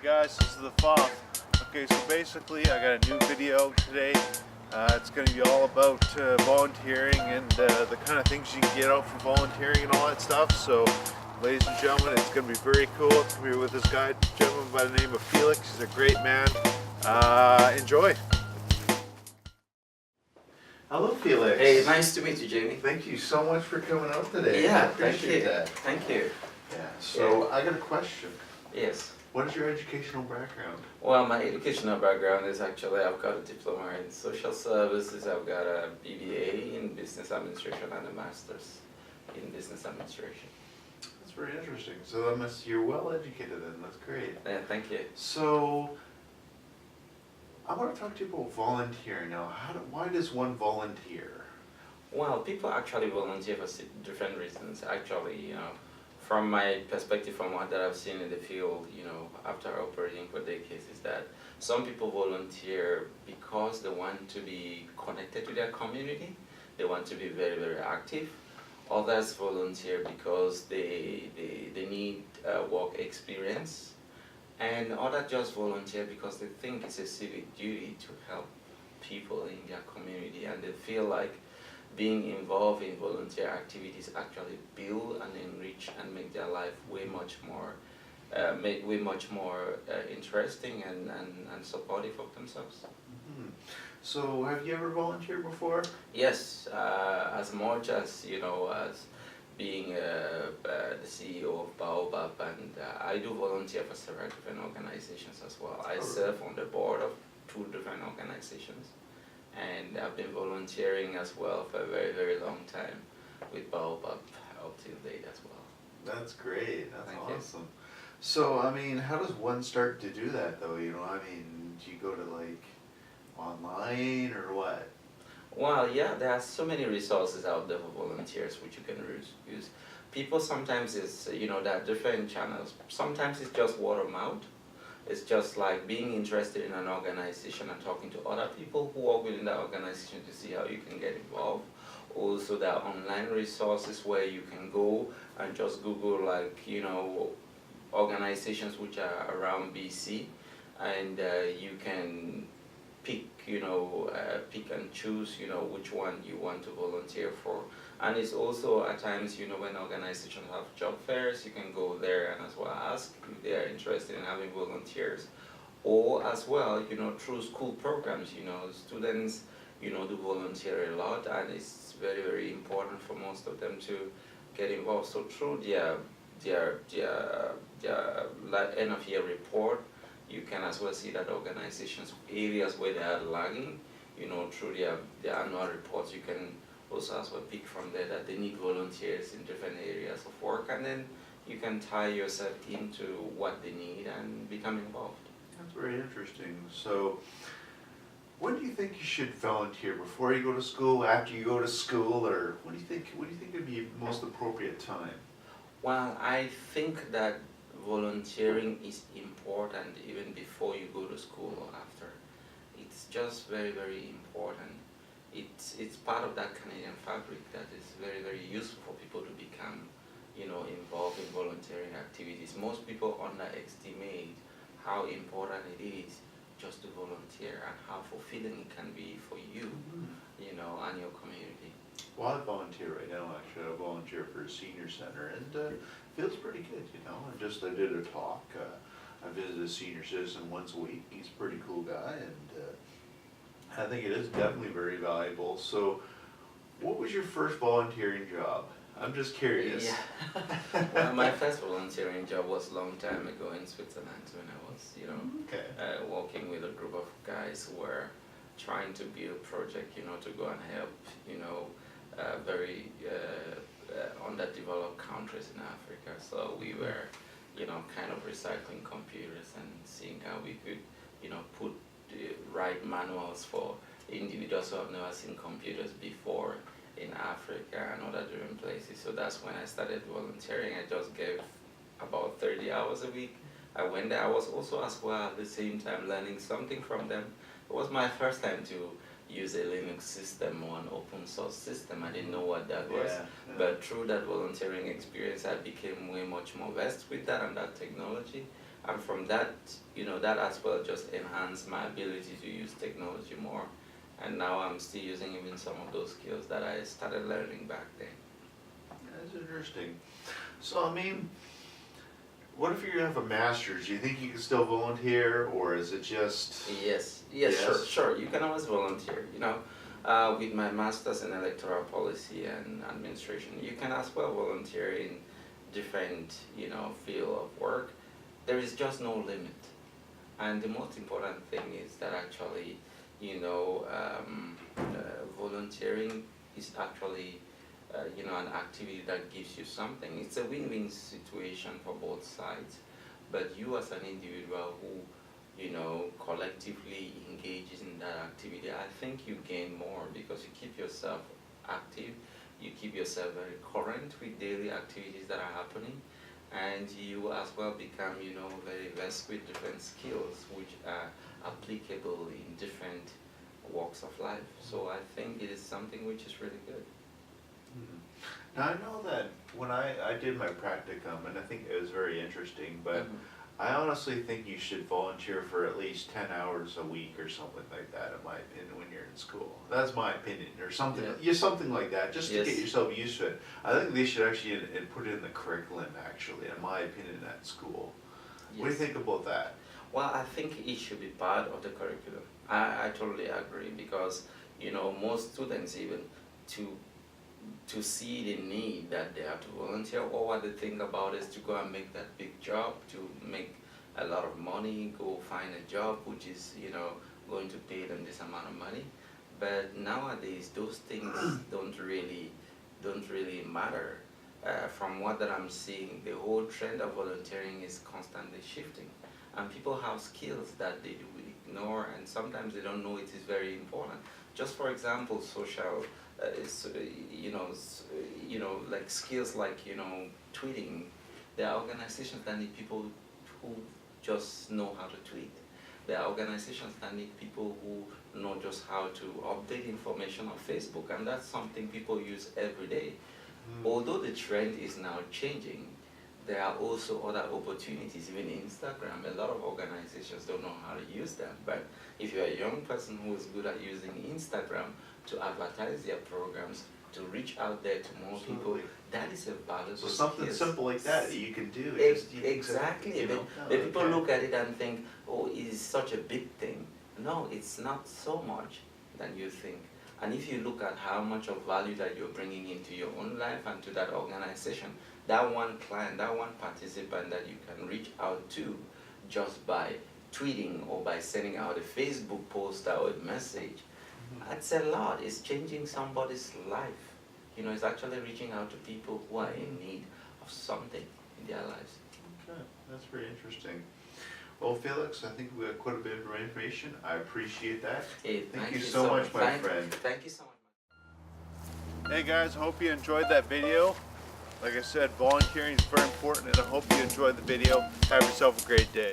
guys, this is the FOF. Okay, so basically I got a new video today. It's going to be all about volunteering and the kind of things you can get out from volunteering and all that stuff. So, ladies and gentlemen, it's going to be very cool. It's going to be with this guy, gentleman by the name of Felix. He's a great man. Enjoy. Hello, Felix. Hey, nice to meet you, Jamie. Thank you so much for coming out today. Yeah, I appreciate that. Thank you. Yeah. So I got a question. Yes. What is your educational background? Well, my educational background is actually I've got a diploma in social services, I've got a BBA in business administration and a master's in business administration. That's very interesting. So that means you're well educated then. That's great. Yeah, thank you. So I want to talk to you about volunteering now. Why does one volunteer? Well, people actually volunteer for different reasons. Actually, from my perspective, from what that I've seen in the field, after operating for decades, is that some people volunteer because they want to be connected to their community. They want to be very, very active. Others volunteer because they need work experience. And others just volunteer because they think it's a civic duty to help people in their community, and they feel like being involved in volunteer activities actually build and enrich and make their life way much more interesting and supportive of themselves. Mm-hmm. So have you ever volunteered before? Yes, as much as as being the CEO of Baobab, and I do volunteer for several different organizations as well. I serve on the board of 2 different organizations, and I've been volunteering as well for a very, very long time with Baobab up till date as well. That's great. That's Thank awesome. you. So, I mean, how does one start to do that though? Do you go to like online or what? Well, yeah, there are so many resources out there for volunteers which you can use. People sometimes there are different channels. Sometimes it's just word of mouth. It's just like being interested in an organization and talking to other people who work within that organization to see how you can get involved. Also, there are online resources where you can go and just Google organizations which are around BC, and you can pick and choose which one you want to volunteer for. And it's also at times when organizations have job fairs, you can go there and as well ask if they are interested in having volunteers, or as well through school programs. Students do volunteer a lot, and it's very, very important for most of them to get involved. So through their end of year report, you can as well see that organizations, areas where they are lagging, through their annual reports, you can also as well pick from there that they need volunteers in different areas of work, and then you can tie yourself into what they need and become involved. That's very interesting. So, when do you think you should volunteer? Before you go to school, after you go to school, or what do you think would be the most appropriate time? Well, I think that volunteering is important even before you go to school or after. It's just very, very important. It's part of that Canadian fabric that is very, very useful for people to become, involved in volunteering activities. Most people underestimate how important it is just to volunteer and how fulfilling it can be for you, and your community. Well, I volunteer right now. Actually, I volunteer for a senior center, and it feels pretty good. I did a talk. I visited a senior citizen once a week. He's a pretty cool guy, and I think it is definitely very valuable. So, what was your first volunteering job? I'm just curious. Yeah. Well, my first volunteering job was a long time ago in Switzerland when I was, working with a group of guys who were trying to build a project, to go and help, very underdeveloped countries in Africa. So we were, kind of recycling computers and seeing how we could, put the right manuals for individuals who have never seen computers before in Africa and other different places. So that's when I started volunteering. I just gave about 30 hours a week. I went there. I was also as well at the same time learning something from them. It was my first time to use a Linux system or an open source system. I didn't know what that was. Yeah. But through that volunteering experience, I became way much more versed with that and that technology. And from that, that as well just enhanced my ability to use technology more. And now I'm still using even some of those skills that I started learning back then. That's interesting. So, I mean, what if you have a master's? Do you think you can still volunteer, or is it just... Yes, Yes? sure. You can always volunteer, with my master's in electoral policy and administration. You can as well volunteer in different, field of work. There is just no limit. And the most important thing is that actually, volunteering is actually, an activity that gives you something. It's a win-win situation for both sides. But you as an individual who, collectively engages in that activity, I think you gain more because you keep yourself active, you keep yourself very current with daily activities that are happening, and you as well become, very versed with different skills which are applicable in different walks of life. So I think it is something which is really good. Now, I know that when I did my practicum, and I think it was very interesting, but I honestly think you should volunteer for at least 10 hours a week or something like that, in my opinion, when you're in school. That's my opinion, or something, something like that, just to get yourself used to it. I think they should actually put it in the curriculum, actually, in my opinion, at school. What do you think about that? Well, I think it should be part of the curriculum. I totally agree because, most students even to see the need that they have to volunteer, or what they think about is to go and make that big job, to make a lot of money, go find a job which is, going to pay them this amount of money. But nowadays those things don't really matter. From what that I'm seeing, the whole trend of volunteering is constantly shifting. And people have skills that they do ignore, and sometimes they don't know it is very important. Just for example, social, like skills like, tweeting. There are organizations that need people who just know how to tweet. There are organizations that need people who know just how to update information on Facebook, and that's something people use every day. Although the trend is now changing, there are also other opportunities, even Instagram. A lot of organizations don't know how to use them, but if you're a young person who is good at using Instagram to advertise their programs, to reach out there to more people, that is a valuable So something simple like that you can do. Exactly. But people look at it and think, oh, it's such a big thing. No, it's not so much than you think. And if you look at how much of value that you're bringing into your own life and to that organization, that one client, that one participant that you can reach out to just by tweeting or by sending out a Facebook post or a message, that's a lot. It's changing somebody's life. It's actually reaching out to people who are in need of something in their lives. Okay, that's very interesting. Well, Felix, I think we got quite a bit of information. I appreciate that. Hey, thank you so much, my friend. Thank you so much. Hey guys, hope you enjoyed that video. Like I said, volunteering is very important, and I hope you enjoyed the video. Have yourself a great day.